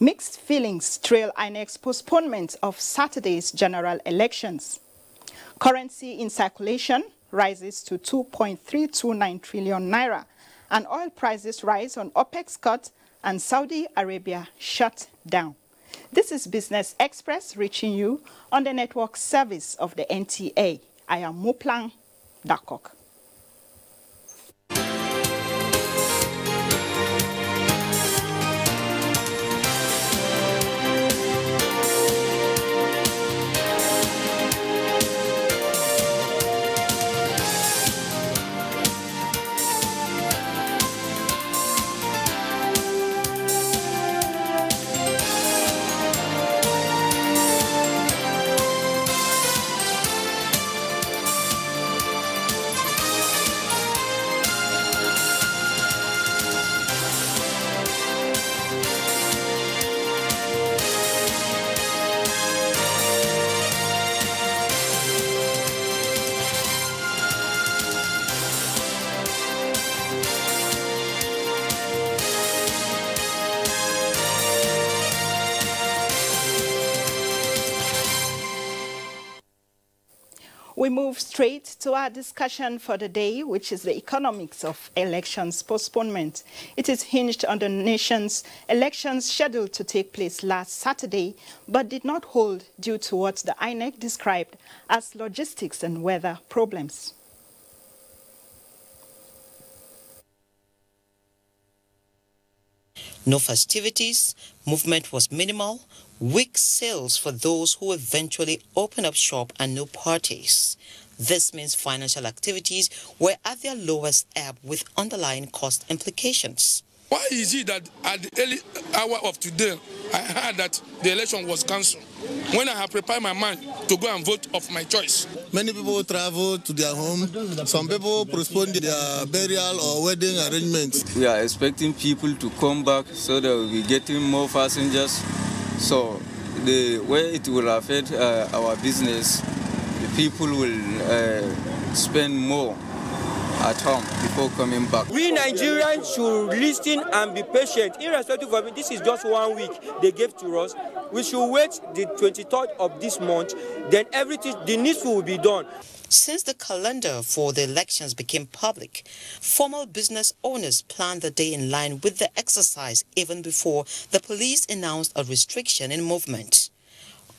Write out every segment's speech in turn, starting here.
Mixed feelings trail INEC's postponement of Saturday's general elections. Currency in circulation rises to 2.329 trillion naira, and oil prices rise on OPEC's cut and Saudi Arabia shut down. This is Business Express reaching you on the network service of the NTA. I am Muplang Dakok. We move straight to our discussion for the day, which is the economics of elections postponement. It is hinged on the nation's elections scheduled to take place last Saturday, but did not hold due to what the INEC described as logistics and weather problems. No festivities, movement was minimal, weak sales for those who eventually opened up shop, and no parties. This means financial activities were at their lowest ebb with underlying cost implications. Why is it that at the early hour of today, I heard that the election was cancelled when I have prepared my mind to go and vote of my choice? Many people travel to their home. Some people postpone their burial or wedding arrangements. We are expecting people to come back so that we'll be getting more passengers. So the way it will affect our business, the people will spend more at home before coming back. We Nigerians should listen and be patient. Irrespective of it, this is just 1 week they gave to us. We should wait the 23rd of this month, then everything, the needful will be done. Since the calendar for the elections became public, formal business owners planned the day in line with the exercise even before the police announced a restriction in movement.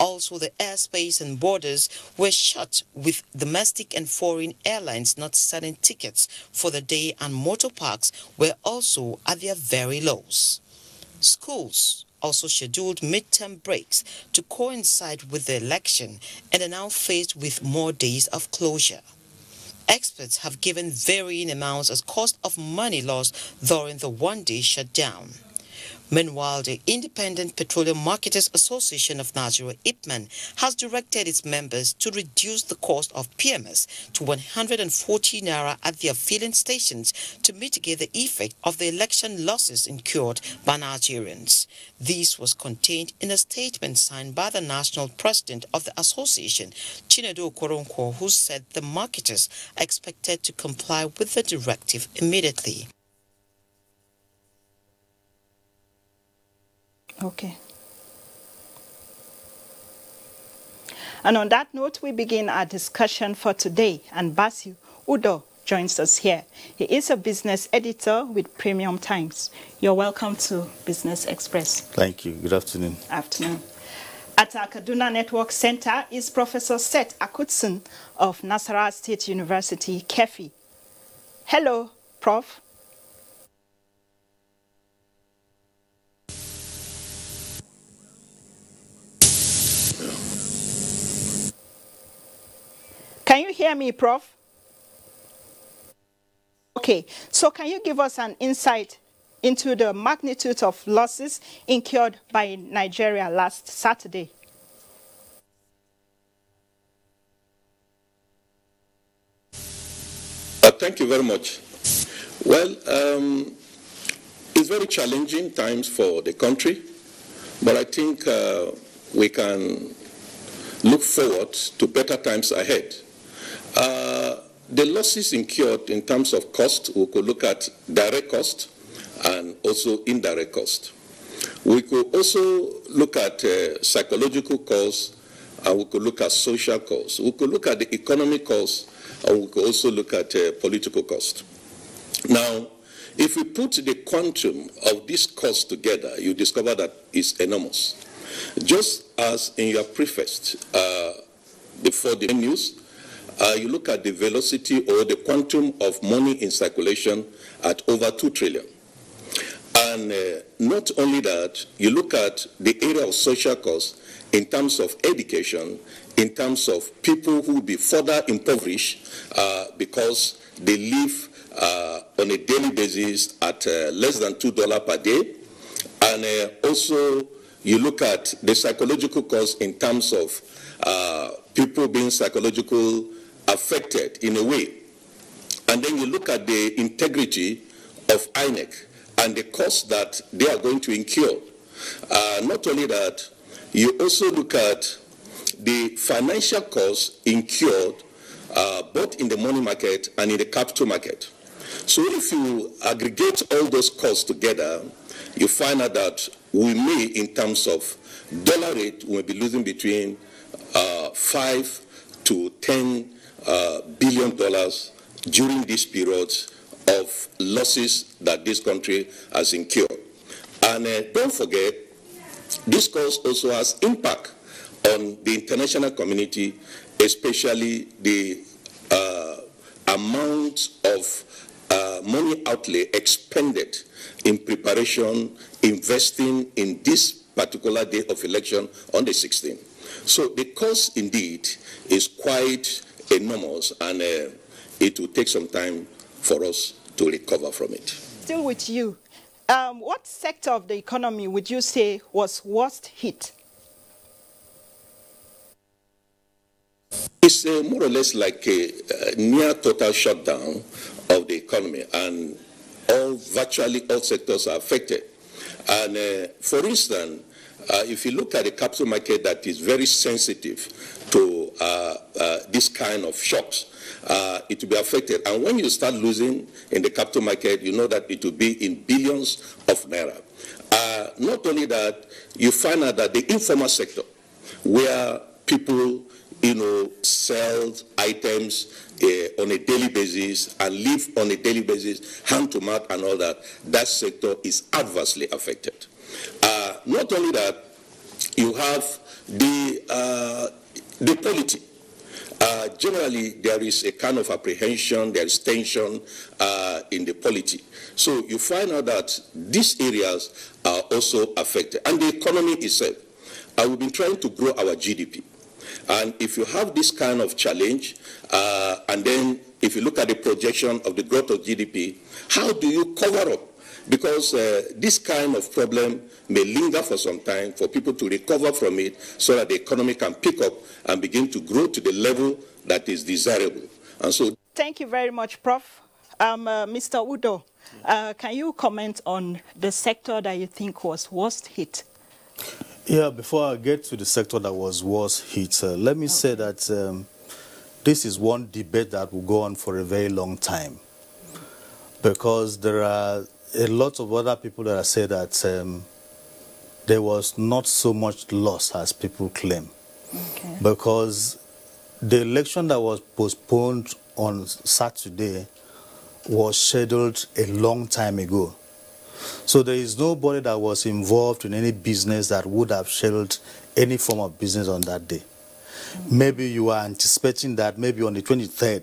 Also, the airspace and borders were shut, with domestic and foreign airlines not selling tickets for the day, and motor parks were also at their very lows. Schools also scheduled midterm breaks to coincide with the election and are now faced with more days of closure. Experts have given varying amounts as cost of money lost during the one-day shutdown. Meanwhile, the Independent Petroleum Marketers Association of Nigeria, IPMAN, has directed its members to reduce the cost of PMS to 140 naira at their filling stations to mitigate the effect of the election losses incurred by Nigerians. This was contained in a statement signed by the national president of the association, Chinedu Okoronkwo, who said the marketers are expected to comply with the directive immediately. Okay. And on that note, we begin our discussion for today. And Basu Udo joins us here. He is a business editor with Premium Times. You're welcome to Business Express. Thank you. Good afternoon. Afternoon. At our Kaduna Network Center is Professor Seth Akutsun of Nasarawa State University, Kefi. Hello, Prof. Can you hear me, Prof? Okay, so can you give us an insight into the magnitude of losses incurred by Nigeria last Saturday? Thank you very much. Well, it's very challenging times for the country, but I think we can look forward to better times ahead. The losses incurred in terms of cost, we could look at direct cost and also indirect cost. We could also look at psychological cause, and we could look at social cause. We could look at the economic cause, and we could also look at political cost. Now, if we put the quantum of this cost together, you discover that it's enormous. Just as in your preface, before the news, you look at the velocity or the quantum of money in circulation at over 2 trillion. And not only that, you look at the area of social cost in terms of education, in terms of people who will be further impoverished because they live on a daily basis at less than $2 per day. And also, you look at the psychological cost in terms of people being psychologically affected in a way. And then you look at the integrity of INEC and the cost that they are going to incur. Not only that, you also look at the financial costs incurred both in the money market and in the capital market. So if you aggregate all those costs together, you find out that we may, in terms of dollar rate, we'll be losing between $5 to $10 billion during this period of losses that this country has incurred. And don't forget, this cost also has impact on the international community, especially the amount of money outlay expended in preparation, investing in this particular day of election on the 16th. So the cost indeed is quite enormous, and it will take some time for us to recover from it. Still with you, what sector of the economy would you say was worst hit? It's more or less like a near total shutdown of the economy, and virtually all sectors are affected. And for instance, if you look at the capital market that is very sensitive to this kind of shocks, it will be affected. And when you start losing in the capital market, you know that it will be in billions of naira. Not only that, you find out that the informal sector, where people sell items on a daily basis and live on a daily basis, hand to mouth and all that, that sector is adversely affected. Not only that, you have the polity. Generally, there is a kind of apprehension, there is tension in the polity. So you find out that these areas are also affected. And the economy itself. We've been trying to grow our GDP. And if you have this kind of challenge, and then if you look at the projection of the growth of GDP, how do you cover up? Because this kind of problem may linger for some time for people to recover from it so that the economy can pick up and begin to grow to the level that is desirable. And so, thank you very much, Prof. Mr. Udo, can you comment on the sector that you think was worst hit? Yeah, before I get to the sector that was worst hit, let me say that this is one debate that will go on for a very long time, because there are a lot of other people that say that there was not so much loss as people claim. Okay. Because the election that was postponed on Saturday was scheduled a long time ago. So there is nobody that was involved in any business that would have scheduled any form of business on that day. Mm-hmm. Maybe you are anticipating that maybe on the 23rd,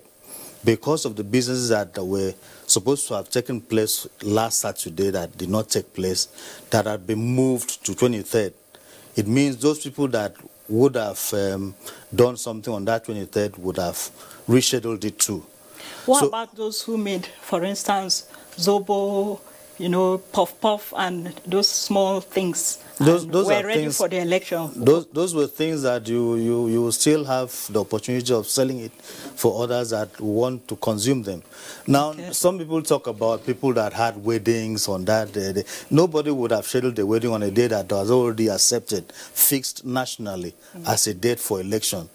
because of the businesses that were supposed to have taken place last Saturday that did not take place, that had been moved to 23rd. It means those people that would have done something on that 23rd would have rescheduled it too. What about those who made, for instance, Zobo, puff and those small things? Those were ready for the election. Those were things that you still have the opportunity of selling it for others that want to consume them. Now, some people talk about people that had weddings on that day. Nobody would have scheduled a wedding on a day that was already accepted, fixed nationally as a date for election.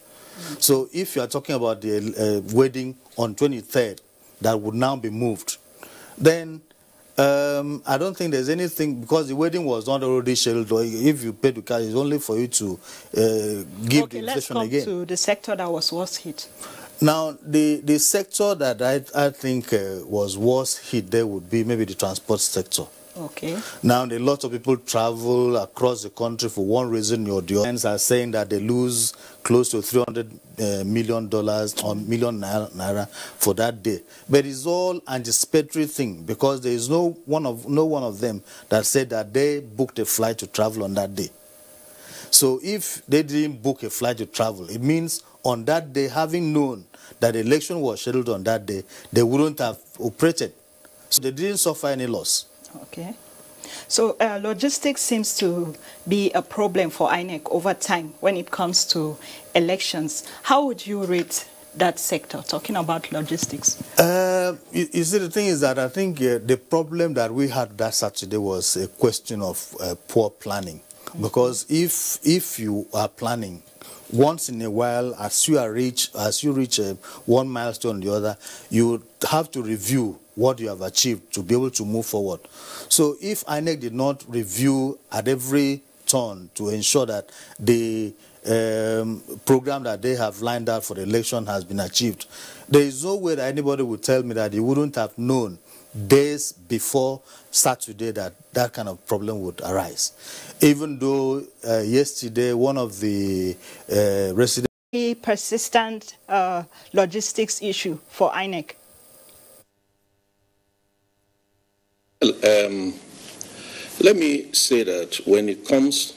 So if you are talking about the wedding on 23rd that would now be moved, then I don't think there's anything, because the wedding was not already scheduled. Or if you pay to cash, it's only for you to give the inflation again. Let's come to the sector that was worst hit. Now, the sector that I think was worst hit there would be maybe the transport sector. Okay. Now, a lot of people travel across the country for one reason or the other. Are saying that they lose close to $300 million or million naira for that day. But it's all anticipatory thing, because there is no one of them that said that they booked a flight to travel on that day. So if they didn't book a flight to travel, it means on that day, having known that the election was scheduled on that day, they wouldn't have operated. So they didn't suffer any loss. Okay. So logistics seems to be a problem for INEC over time when it comes to elections. How would you rate that sector, talking about logistics? You see, the thing is that I think the problem that we had that Saturday was a question of poor planning. Because if you are planning, once in a while, as you reach one milestone or the other, you have to review what you have achieved to be able to move forward. So if INEC did not review at every turn to ensure that the program that they have lined out for the election has been achieved, there is no way that anybody would tell me that he wouldn't have known days before Saturday that that kind of problem would arise. Even though yesterday one of the residents... Persistent logistics issue for INEC. Well, let me say that when it comes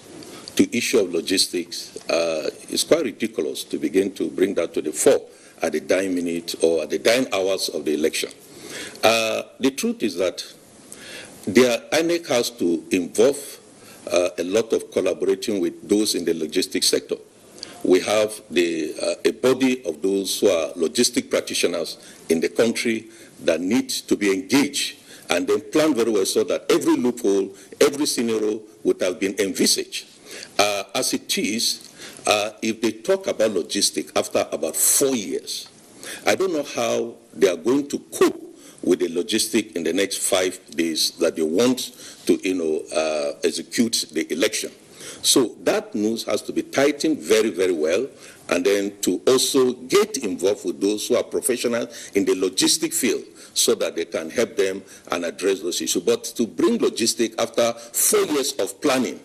to issue of logistics, it's quite ridiculous to begin to bring that to the fore at the dying minute or at the dying hours of the election. The truth is that INEC has to involve a lot of collaborating with those in the logistics sector. We have a body of those who are logistic practitioners in the country that need to be engaged and then plan very well so that every loophole, every scenario would have been envisaged. As it is, if they talk about logistics after about 4 years, I don't know how they are going to cope with the logistic in the next 5 days that they want to, execute the election. So that news has to be tightened very, very well, and then to also get involved with those who are professionals in the logistic field so that they can help them and address those issues. But to bring logistic after 4 years of planning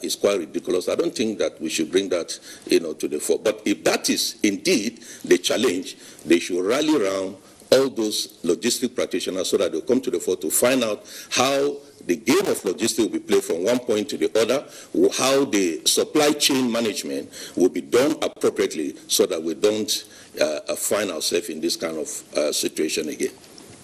is quite ridiculous. I don't think that we should bring that, to the fore. But if that is indeed the challenge, they should rally around all those logistic practitioners so that they'll come to the fore to find out how the game of logistics will be played from one point to the other, how the supply chain management will be done appropriately so that we don't find ourselves in this kind of situation again.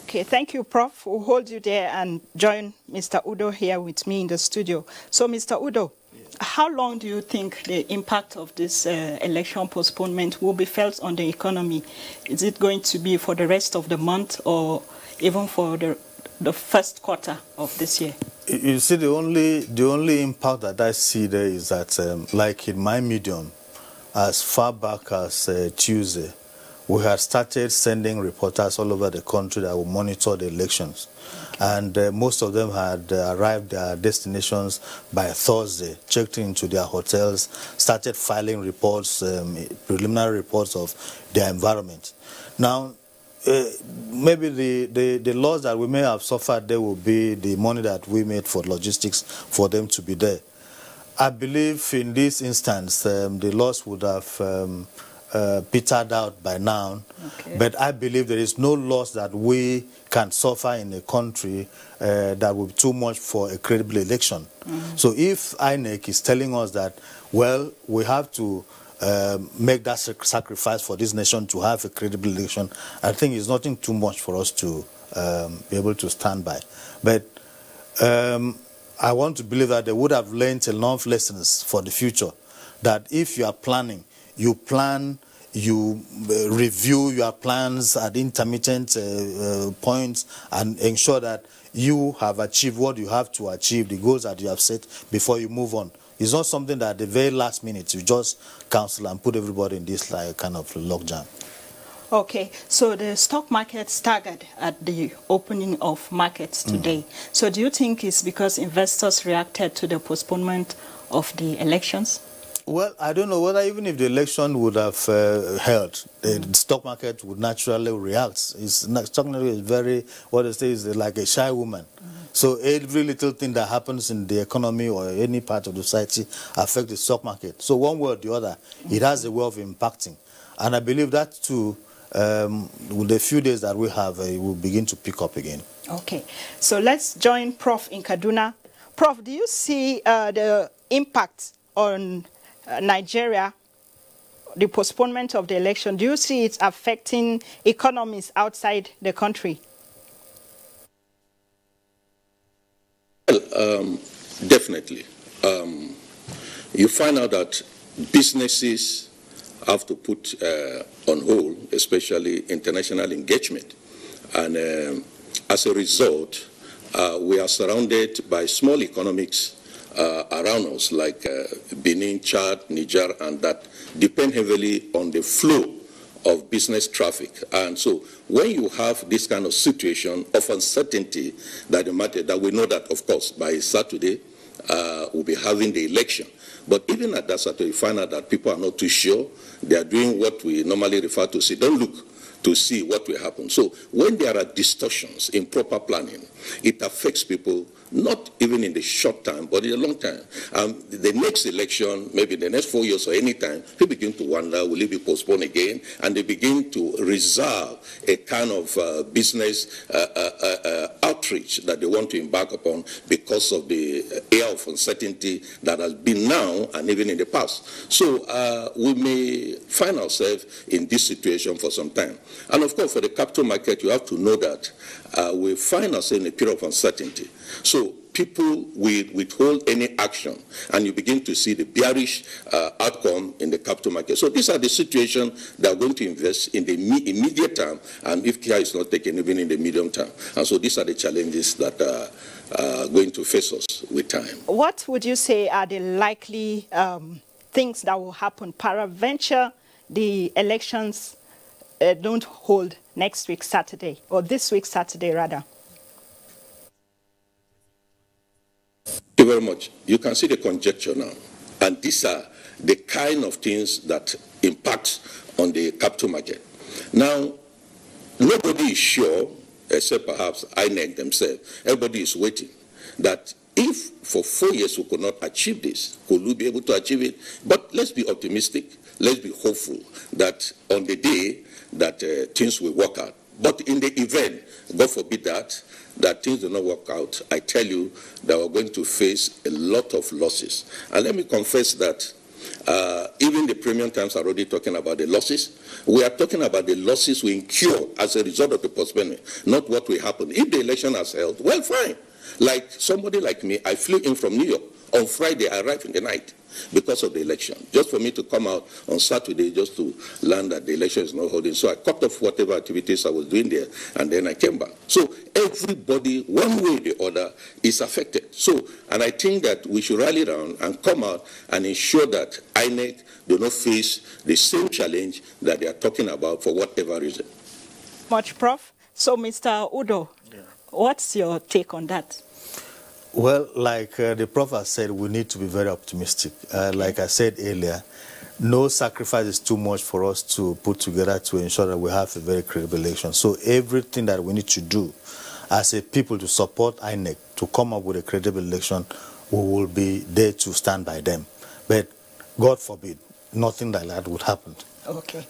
Okay, thank you, Prof. We'll hold you there and join Mr. Udo here with me in the studio. So, Mr. Udo, how long do you think the impact of this election postponement will be felt on the economy? Is it going to be for the rest of the month or even for the first quarter of this year? You see, the only impact that I see there is that, like in my medium, as far back as Tuesday, we had started sending reporters all over the country that will monitor the elections. Okay. And most of them had arrived at their destinations by Thursday, checked into their hotels, started filing reports, preliminary reports of their environment. Now, maybe the loss that we may have suffered there will be the money that we made for logistics for them to be there. I believe in this instance, the loss would have petered out by now, okay. But I believe there is no loss that we can suffer in a country that will be too much for a credible election. Mm-hmm. So if INEC is telling us that, well, we have to make that sacrifice for this nation to have a credible election, I think it's nothing too much for us to be able to stand by. But I want to believe that they would have learned enough lessons for the future, that if you are planning, you plan, you review your plans at intermittent points and ensure that you have achieved what you have to achieve, the goals that you have set before you move on. It's not something that at the very last minute you just cancel and put everybody in this kind of logjam. Okay, so the stock market staggered at the opening of markets today. So do you think it's because investors reacted to the postponement of the elections? Well, I don't know whether even if the election would have held, the stock market would naturally react. Stock market is very, what they say is like a shy woman. So every little thing that happens in the economy or any part of the society affects the stock market. So one way or the other, it has a way of impacting. And I believe that too, with the few days that we have, it will begin to pick up again. Okay, so let's join Prof in Kaduna. Prof, do you see the impact on Nigeria, the postponement of the election? Do you see it affecting economies outside the country? Well, definitely. You find out that businesses have to put on hold, especially international engagement. And as a result, we are surrounded by small economics around us, like Benin, Chad, Niger, and that depend heavily on the flow of business traffic. And so when you have this kind of situation of uncertainty that we know that, of course, by Saturday, we'll be having the election. But even at that Saturday, you find out that people are not too sure. They are doing what we normally refer to, don't look to see what will happen. So when there are distortions in proper planning, it affects people, not even in the short time, but in the long time. The next election, maybe the next 4 years or any time, people begin to wonder, will it be postponed again? And they begin to reserve a kind of business outreach that they want to embark upon because of the air of uncertainty that has been now and even in the past. So we may find ourselves in this situation for some time. And of course, for the capital market, you have to know that we find ourselves in a period of uncertainty. So people will withhold any action, and you begin to see the bearish outcome in the capital market. So these are the situations that are going to invest in the immediate term, and if care is not taken, even in the medium term. And so these are the challenges that are going to face us with time. What would you say are the likely things that will happen? Peradventure, the elections don't hold next week Saturday, or this week Saturday rather. Thank you very much. You can see the conjecture now, and these are the kind of things that impact on the capital market. Now, nobody is sure, except perhaps INEC themselves. Everybody is waiting that if for 4 years we could not achieve this, could we be able to achieve it? But let's be optimistic. Let's be hopeful that on the day that things will work out. But in the event, God forbid that things do not work out, I tell you that we're going to face a lot of losses. And let me confess that even the premium times are already talking about the losses. We are talking about the losses we incur as a result of the postponement, not what will happen. If the election has held, well, fine. Like somebody like me, I flew in from New York. On Friday, I arrived in the night because of the election. Just for me to come out on Saturday just to learn that the election is not holding. So I cut off whatever activities I was doing there, and then I came back. So everybody, one way or the other, is affected. So, and I think that we should rally around and come out and ensure that INEC do not face the same challenge that they are talking about for whatever reason. Much, Prof. So, Mr. Udo, what's your take on that? Well, like the Prof has said, we need to be very optimistic. Like I said earlier, no sacrifice is too much for us to put together to ensure that we have a very credible election. So everything that we need to do as a people to support INEC to come up with a credible election, we will be there to stand by them. But God forbid, nothing like that would happen. Okay.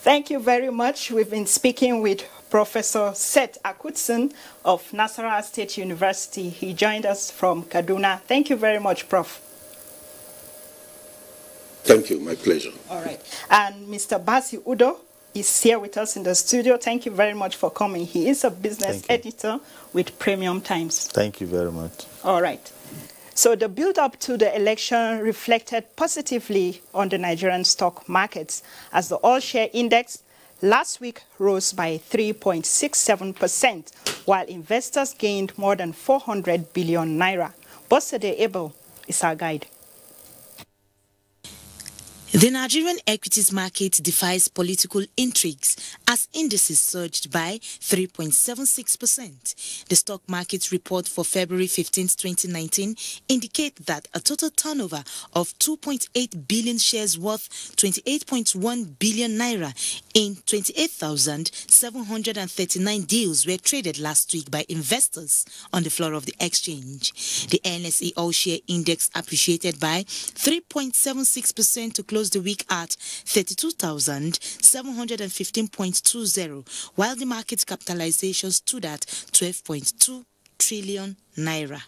Thank you very much. We've been speaking with Professor Seth Akutson of Nasarawa State University. He joined us from Kaduna. Thank you very much, Prof. Thank you. My pleasure. All right. And Mr. Basi Udo is here with us in the studio. Thank you very much for coming. He is a business editor with Premium Times. Thank you very much. All right. So the build-up to the election reflected positively on the Nigerian stock markets as the all-share index last week rose by 3.67%, while investors gained more than 400 billion naira. Bosede Abel is our guide. The Nigerian equities market defies political intrigues as indices surged by 3.76%. The stock market report for February 15, 2019 indicates that a total turnover of 2.8 billion shares worth 28.1 billion naira in 28,739 deals were traded last week by investors on the floor of the exchange. The NSE All-Share Index appreciated by 3.76% to close the week at 32,715.20, while the market capitalization stood at 12.2 trillion naira.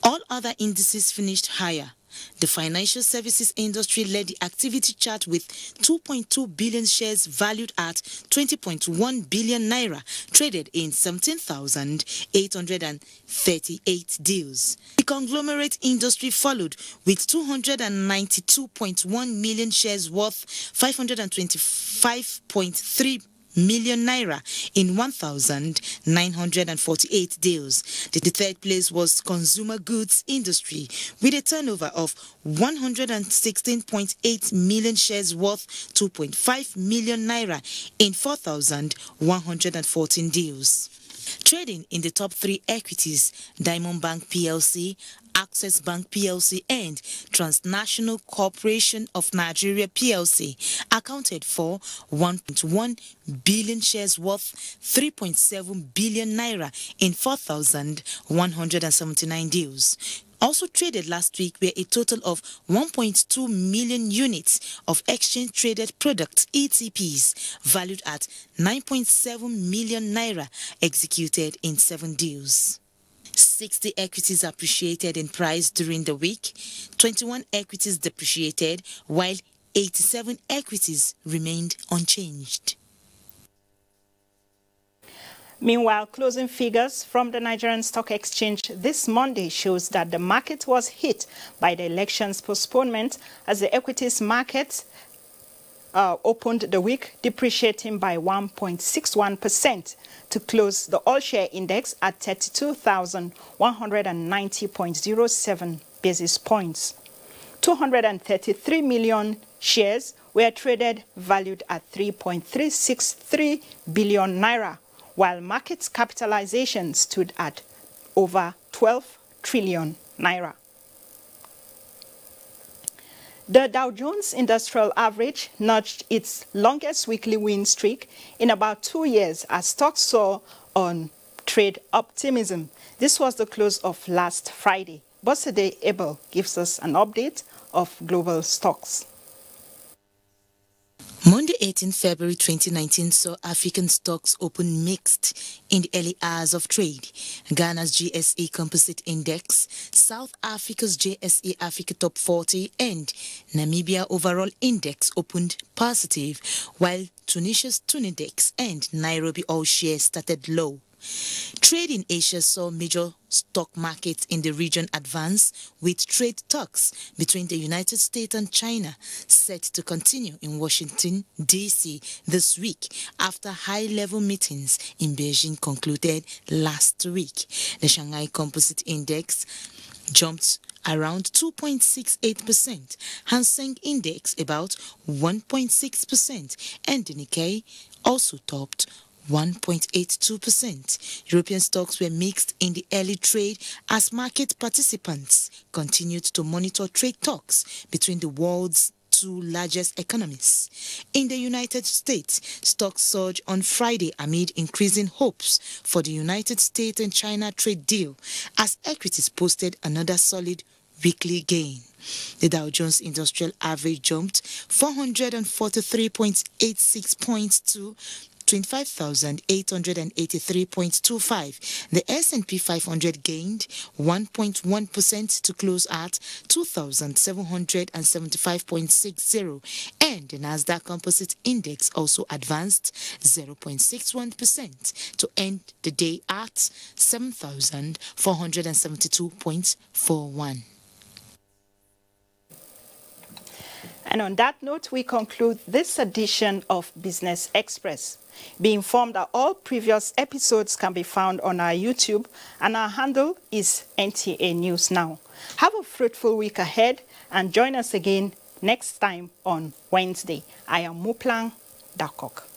All other indices finished higher. The financial services industry led the activity chart with 2.2 billion shares valued at 20.1 billion naira traded in 17,838 deals. The conglomerate industry followed with 292.1 million shares worth 525.3 million naira in 1,948 deals. The third place was consumer goods industry with a turnover of 116.8 million shares worth 2.5 million naira in 4,114 deals. Trading in the top three equities, Diamond Bank PLC, Access Bank PLC and Transnational Corporation of Nigeria PLC accounted for 1.1 billion shares worth 3.7 billion naira in 4,179 deals. Also traded last week were a total of 1.2 million units of exchange-traded products, ETPs, valued at 9.7 million naira, executed in 7 deals. 60 equities appreciated in price during the week, 21 equities depreciated, while 87 equities remained unchanged. Meanwhile, closing figures from the Nigerian Stock Exchange this Monday shows that the market was hit by the election's postponement as the equities market opened the week depreciating by 1.61% to close the all-share index at 32,190.07 basis points. 233 million shares were traded valued at 3.363 billion naira, while market capitalization stood at over 12 trillion naira. The Dow Jones Industrial Average notched its longest weekly win streak in about 2 years as stocks saw on trade optimism. This was the close of last Friday. Bosede Abel gives us an update of global stocks. Monday, 18 February 2019 saw African stocks open mixed in the early hours of trade. Ghana's GSE Composite Index, South Africa's JSE Africa Top 40 and Namibia Overall Index opened positive, while Tunisia's Tunidex and Nairobi All Share started low. Trade in Asia saw major stock markets in the region advance, with trade talks between the United States and China set to continue in Washington, D.C. this week after high-level meetings in Beijing concluded last week. The Shanghai Composite Index jumped around 2.68%, Hang Seng Index about 1.6%, and the Nikkei also topped 1.82%. European stocks were mixed in the early trade as market participants continued to monitor trade talks between the world's two largest economies. In the United States, stocks surged on Friday amid increasing hopes for the United States and China trade deal as equities posted another solid weekly gain. The Dow Jones Industrial Average jumped 443.86 points to 25,883.25. The S&P 500 gained 1.1% to close at 2,775.60, and the Nasdaq Composite Index also advanced 0.61% to end the day at 7,472.41. And on that note, we conclude this edition of Business Express. Be informed that all previous episodes can be found on our YouTube, and our handle is NTA News Now. Have a fruitful week ahead and join us again next time on Wednesday. I am Muplang Dakok.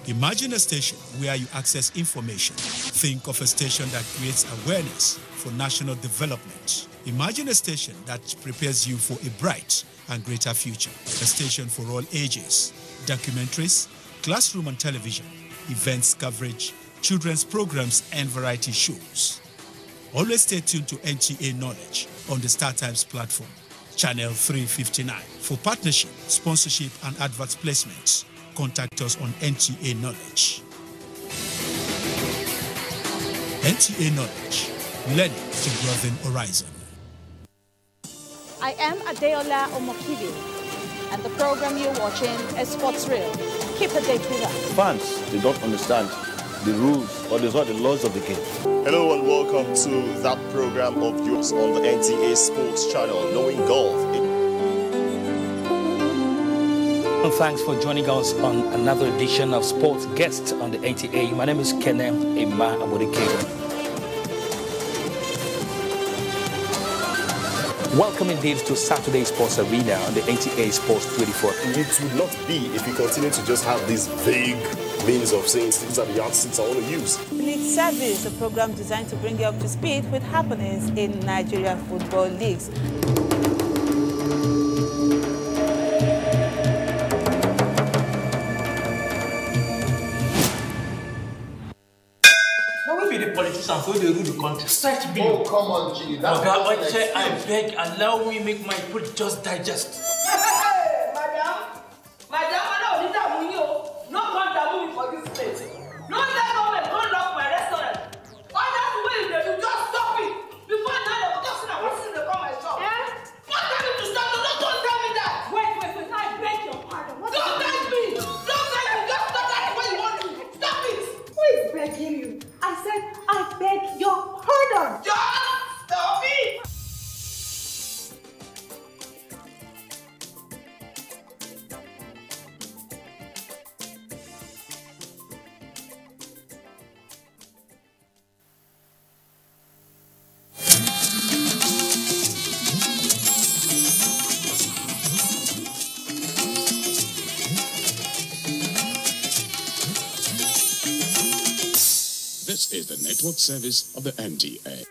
Imagine a station where you access information. Think of a station that creates awareness for national development. Imagine a station that prepares you for a bright and greater future. A station for all ages. Documentaries, classroom and television, events coverage, children's programs and variety shows. Always stay tuned to NTA Knowledge on the StarTimes platform, channel 359. For partnership, sponsorship and advert placements, contact us on NTA Knowledge. NTA Knowledge, learning to broaden horizon. I am Adeola Omokibi, and the program you're watching is Sports Real. Keep a date with us. Fans, they don't understand the rules or the laws of the game. Hello and welcome to that program of yours on the NTA Sports Channel, Knowing Golf. Thanks for joining us on another edition of Sports Guest on the NTA. My name is Kenneth Emma Abodike. Welcome indeed to Saturday Sports Arena on the NTA Sports 24. It would not be if we continue to just have these vague means of saying these are the yardsticks I want to use. League Service, a program designed to bring you up to speed with happenings in Nigerian football leagues. Politicians who they rule the country. Stretch bill. Oh, come on, G. I beg, allow me make my food just digest. Hey, madam, I don't need that money. No contact money for this place. No let government come lock my restaurant. All that way they do, just stop it. Before now they will just say they come my shop. What tell me to stop? Don't tell me that. Wait, I beg your pardon. Don't tell me. Don't tell me. Just stop that way you want to. Stop it. Who is begging you? I said, I beg your pardon. Just stop it. This is the network service of the NTA.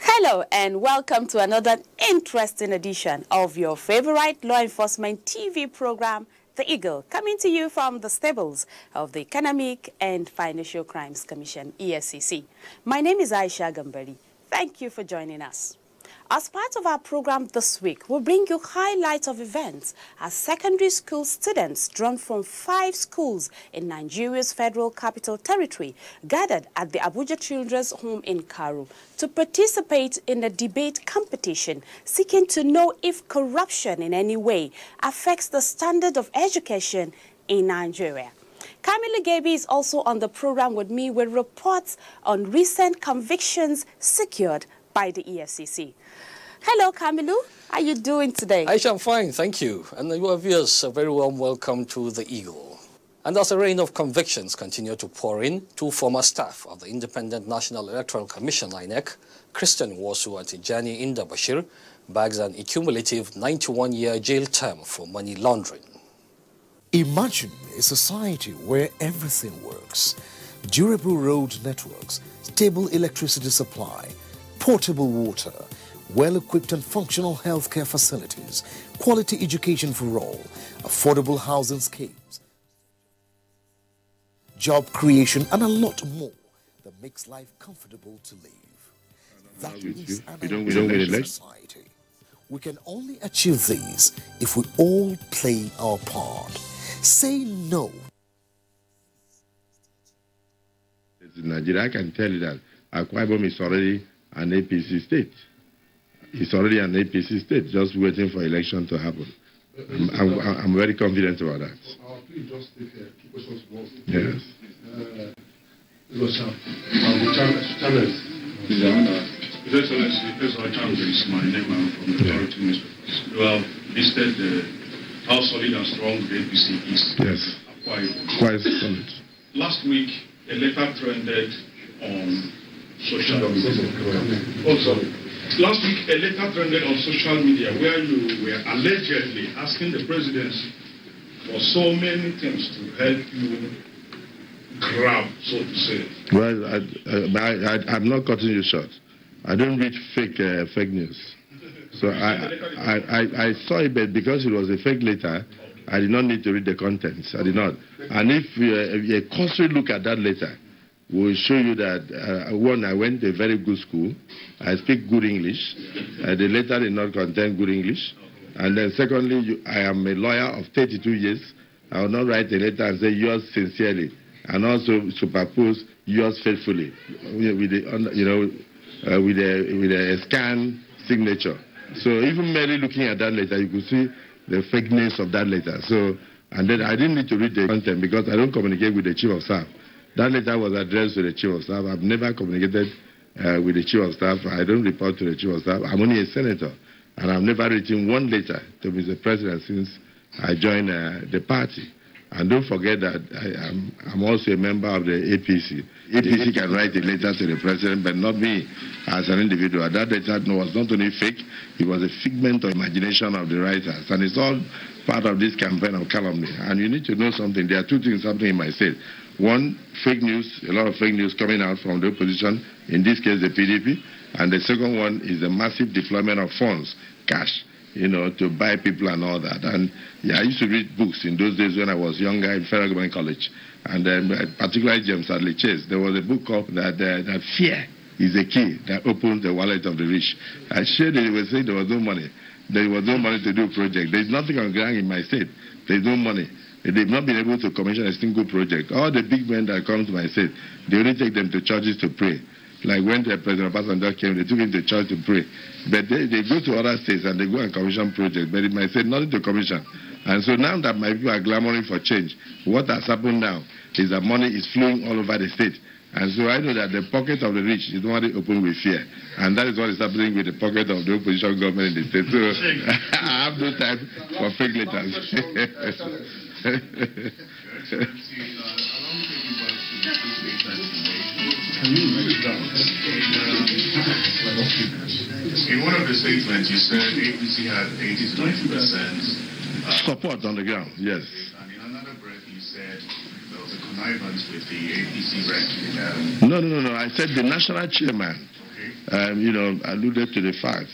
Hello and welcome to another interesting edition of your favorite law enforcement TV program, The Eagle, coming to you from the stables of the Economic and Financial Crimes Commission, EFCC. My name is Aisha Gambari. Thank you for joining us. As part of our program this week, we'll bring you highlights of events as secondary school students drawn from 5 schools in Nigeria's Federal Capital Territory gathered at the Abuja Children's Home in Karu to participate in a debate competition seeking to know if corruption in any way affects the standard of education in Nigeria. Camille Gaby is also on the program with me with reports on recent convictions secured by the EFCC. Hello, Kamilu. How are you doing today? Aisha, I'm fine, thank you. And your viewers, a very warm welcome to The Eagle. And as a rain of convictions continue to pour in, 2 former staff of the Independent National Electoral Commission, INEC, Christian Wosu and Tijani Inda Bashir, bags an accumulative 91-year jail term for money laundering. Imagine a society where everything works. Durable road networks, stable electricity supply, portable water, well-equipped and functional healthcare facilities, quality education for all, affordable housing schemes, job creation, and a lot more that makes life comfortable to live. That is an ideal society. We can only achieve these if we all play our part. Say no. In Nigeria, I can tell you that Akwa Ibom is already an APC state. It's already an APC state, just waiting for election to happen. I'm very confident about that. Yes. His Excellency, President is my name. I'm from the authority newspapers. You have listed how solid and strong the APC is. Yes. Quite solid. Last week, a letter trended on social media. Also, last week, a letter trended on social media where you were allegedly asking the presidency for so many things to help you grab, so to say. Well, I'm not cutting you short. I don't read fake news. So I saw it, but because it was a fake letter, I did not need to read the contents. I did not. And if a cursory look at that letter will show you that, one, I went to a very good school. I speak good English. The letter did not contain good English. And then secondly, I am a lawyer of 32 years. I will not write a letter and say yours sincerely, and also superpose yours faithfully with a scan signature. So even merely looking at that letter, you could see the fakeness of that letter. So, and then I didn't need to read the content because I don't communicate with the chief of staff. That letter was addressed to the chief of staff. I've never communicated with the chief of staff. I don't report to the chief of staff. I'm only a senator, and I've never written one letter to Mr. President since I joined the party. And don't forget that I'm also a member of the APC. APC can write a letter to the president, but not me as an individual. That letter was not only fake, it was a figment of imagination of the writers. And it's all part of this campaign of calumny. And you need to know something. There are two things happening in my state. One, fake news, a lot of fake news coming out from the opposition, in this case the PDP. And the second one is the massive deployment of funds, cash, to buy people and all that. And yeah, I used to read books in those days when I was younger in Federal Government College. And particularly James Hadley Chase, there was a book called that Fear is the Key that opens the wallet of the rich. I shared it, they were saying there was no money. There was no money to do a project. There's nothing on ground in my state. There's no money. They've not been able to commission a single project. All the big men that come to my state, they only take them to churches to pray. Like when the President Obasanjo came, they took him to church to pray. But they go to other states and they go and commission projects. But it might say nothing to commission. And so now that my people are clamoring for change, what has happened now is that money is flowing all over the state. And so I know that the pocket of the rich is only open with fear. And that is what is happening with the pocket of the opposition government in the state. So I have no time for fake letters. In one of the statements, you said APC had 80 to 90% support on the ground, yes. And in another breath, you said there was a connivance with the APC rep. No. I said the national chairman, alluded to the fact,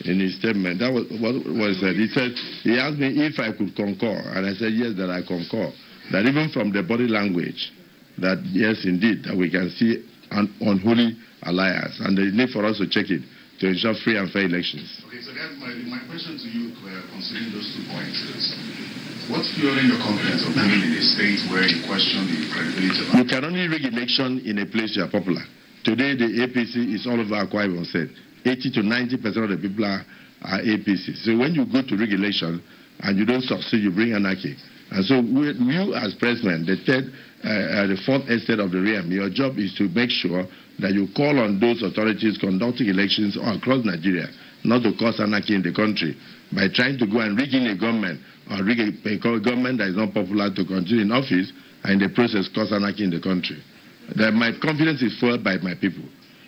in his statement. That was what was said. He asked me if I could concur, and I said yes, that I concur. That even from the body language, that yes, indeed, that we can see an unholy alliance, and the need for us to check it to ensure free and fair elections. Okay, so that's my question to you, considering those 2 points is, what's fueling your confidence of being in a state where you question the credibility of... You can only rig election in a place you are popular. Today, the APC is all over Akwa Ibom State. 80 to 90% of the people are APC. So when you go to rig election and you don't succeed, you bring anarchy. And so you as president, the fourth estate of the realm, your job is to make sure that you call on those authorities conducting elections all across Nigeria not to cause anarchy in the country by trying to go and rig in a government or rig a government that is not popular to continue in office and in the process cause anarchy in the country. My confidence is fueled by my people,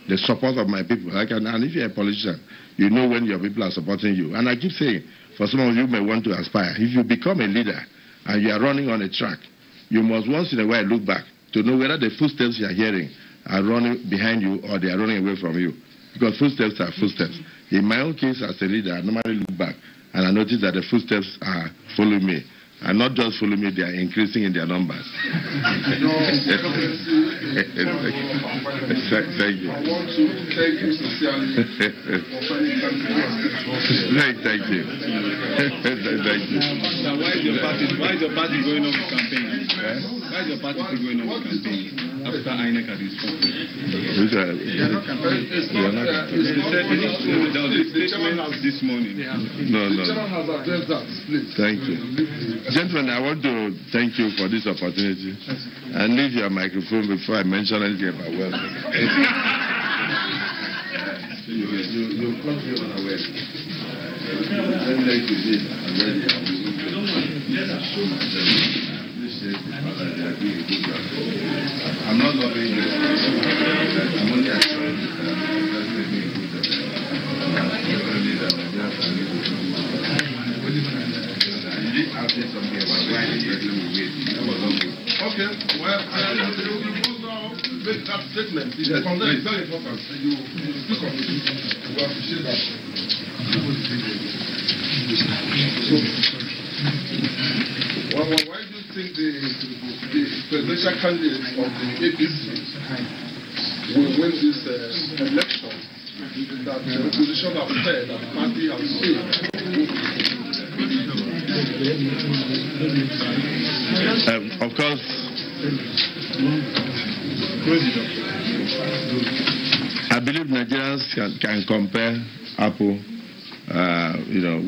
the support of my people. And if you're a politician, you know when your people are supporting you. And I keep saying, for some of you may want to aspire, if you become a leader and you are running on a track, you must once in a while look back to know whether the footsteps you are hearing are running behind you or they are running away from you. Because footsteps are footsteps. In my own case as a leader, I normally look back and I notice that the footsteps are following me. And not just follow me, they are increasing in their numbers. Thank you. I want to thank you sincerely for Thank you. Thank you. Now, why is your party going on with campaign? Why is your party still going on with campaign after INEC had its spoken? There was a statement this morning. No. The chairman has addressed that. Please. Thank you. Gentlemen, I want to thank you for this opportunity and leave your microphone before I mention anything about wealth. You come here unaware. I'm not loving this. I'm only assuring you that you did ask me something about why the president will wait. That was not good. Okay, well, you make that statement. It's very important. You speak on it. We appreciate that. Why do you think the presidential candidate of the APC will win this election? That the opposition have said, that the party has said. Of course, I believe Nigerians can compare apple,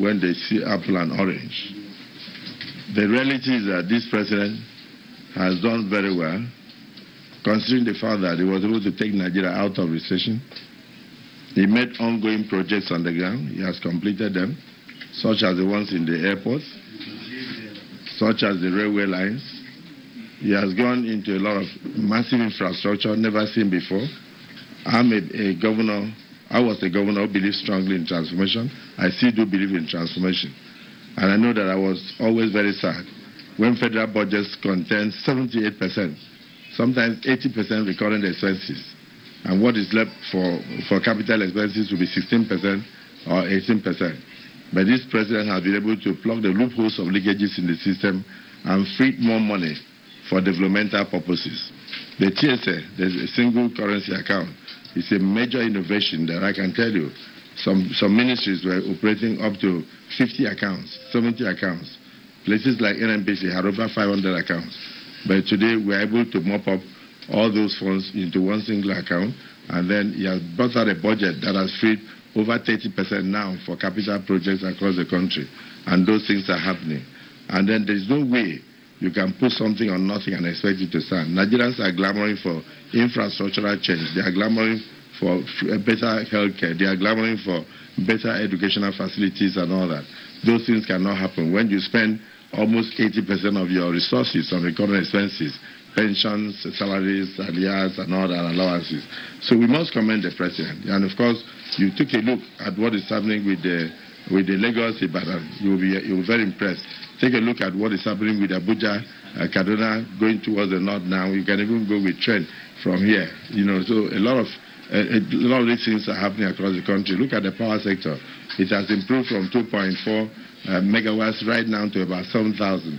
when they see apple and orange. The reality is that this president has done very well, considering the fact that he was able to take Nigeria out of recession. He made ongoing projects on the ground. He has completed them, such as the ones in the airports, such as the railway lines. He has gone into a lot of massive infrastructure never seen before. I'm a governor. I was a governor who believed strongly in transformation. I still do believe in transformation. And I know that I was always very sad when federal budgets contain 78%, sometimes 80% recurrent expenses. And what is left for capital expenses will be 16% or 18%. But this president has been able to plug the loopholes of leakages in the system and free more money for developmental purposes. The TSA, the single currency account, is a major innovation that I can tell you. Some ministries were operating up to 50 accounts, 70 accounts. Places like NNPC had over 500 accounts. But today we are able to mop up all those funds into one single account, and then he has brought out a budget that has freed over 30% now for capital projects across the country. And those things are happening. And then there's no way you can put something on nothing and expect it to stand. Nigerians are clamoring for infrastructural change. They are clamoring for better healthcare. They are clamoring for better educational facilities and all that. Those things cannot happen when you spend almost 80% of your resources on recurrent expenses, pensions, salaries, arrears, and all that allowances. So we must commend the president. And of course, you took a look at what is happening with the Lagos Ibadan. You'll be very impressed. Take a look at what is happening with Abuja, Kaduna, going towards the north now. You can even go with train from here. So a lot of these things are happening across the country. Look at the power sector. It has improved from 2.4 megawatts right now to about 7,000.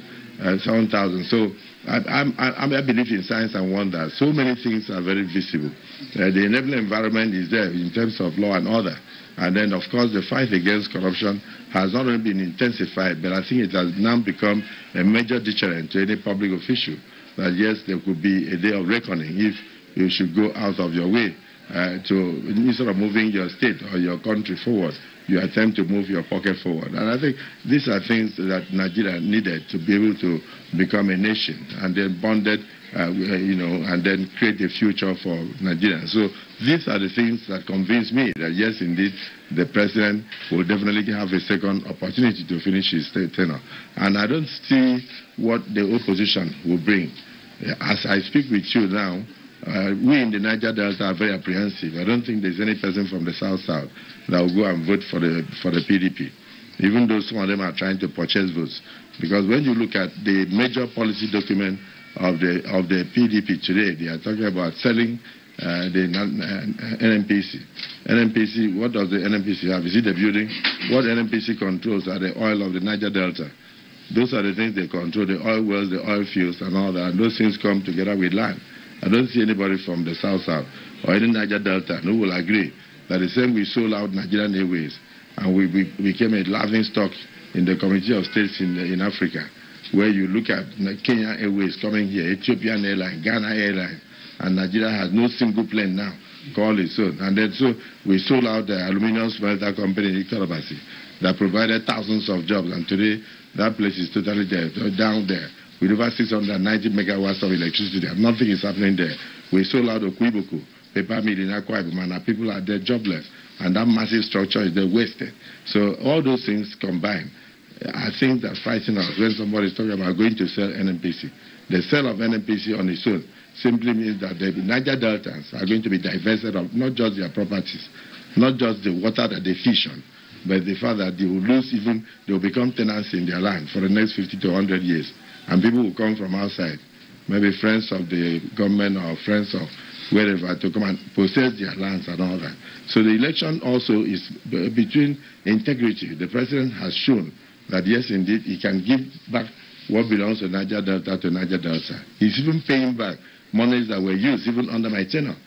So I believe in science and wonder. So many things are very visible. The enabling environment is there in terms of law and order. And then, of course, the fight against corruption has not only been intensified, but I think it has now become a major deterrent to any public official. That yes, there could be a day of reckoning if you should go out of your way. instead of moving your state or your country forward, you attempt to move your pocket forward. And I think these are things that Nigeria needed to be able to become a nation and then bonded, and then create a future for Nigeria. So these are the things that convince me that yes, indeed, the president will definitely have a second opportunity to finish his tenure. And I don't see what the opposition will bring. As I speak with you now, we in the Niger Delta are very apprehensive. I don't think there's any person from the South that will go and vote for the PDP, even though some of them are trying to purchase votes. Because when you look at the major policy document of the PDP today, they are talking about selling the NNPC. NNPC, what does the NNPC have? Is it the building? What NNPC controls are the oil of the Niger Delta. Those are the things they control, the oil wells, the oil fields, and all that. And those things come together with land. I don't see anybody from the South or any Niger Delta who will agree that the same we sold out Nigerian Airways and we became a laughing stock in the Committee of States in Africa, where you look at Kenya Airways coming here, Ethiopian Airlines, Ghana Airlines, and Nigeria has no single plane now called its own. And then so we sold out the aluminum smelter company in Ikorobasi that provided thousands of jobs, and today that place is totally dead, down there. With over 690 megawatts of electricity, and nothing is happening there. We sold out Okwibuku, paper mill in Akwa Ibom, and our people are there jobless. And that massive structure is there wasted. So all those things combined, I think that frightening us when somebody is talking about going to sell NNPC. The sale of NNPC on its own simply means that the Niger Deltans are going to be divested of not just their properties, not just the water that they fish on, but the fact that they will lose they will become tenants in their land for the next 50 to 100 years. And people will come from outside, maybe friends of the government or friends of wherever, to come and possess their lands and all that. So the election also is between integrity. The president has shown that yes, indeed, he can give back what belongs to Niger Delta to Niger Delta. He's even paying back monies that were used even under my tenure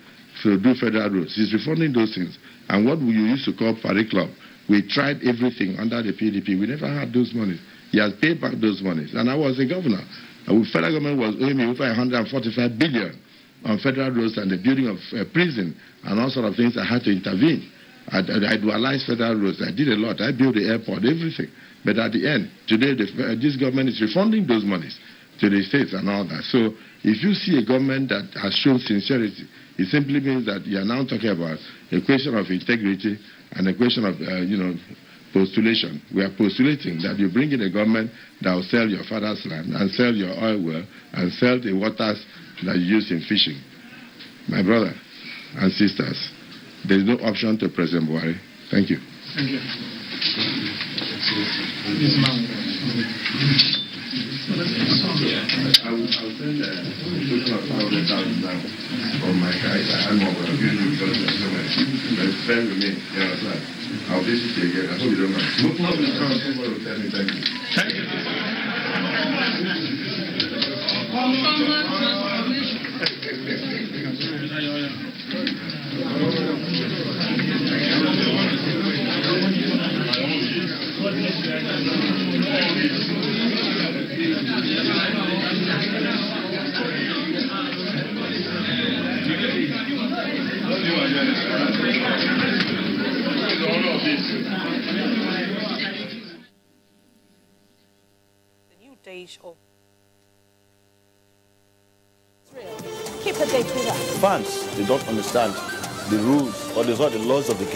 to do federal roads. He's refunding those things. And what we used to call Paris Club, we tried everything under the PDP. We never had those monies. He has paid back those monies. And I was a governor. The federal government was owing me over 145 billion on federal roads and the building of a prison and all sorts of things. I had to intervene. I dualized federal roads. I did a lot. I built the airport, everything. But at the end, today, this government is refunding those monies to the states and all that. So if you see a government that has shown sincerity, it simply means that you are now talking about a question of integrity and a question of, postulation. We are postulating that you bring in a government that will sell your father's land and sell your oil well and sell the waters that you use in fishing. My brother and sisters, there is no option to President Buhari. Thank you. Thank you. I will send a total of 100,000 now from my guys. I had more, but I'm using because there's so many. But spend with me, you understand? I'll visit you again. I hope you don't mind. No problem. Somebody will tell me thank you. Thank you. The new days of Israel. Keep a date with us. Fans, they don't understand the rules or the laws of the game.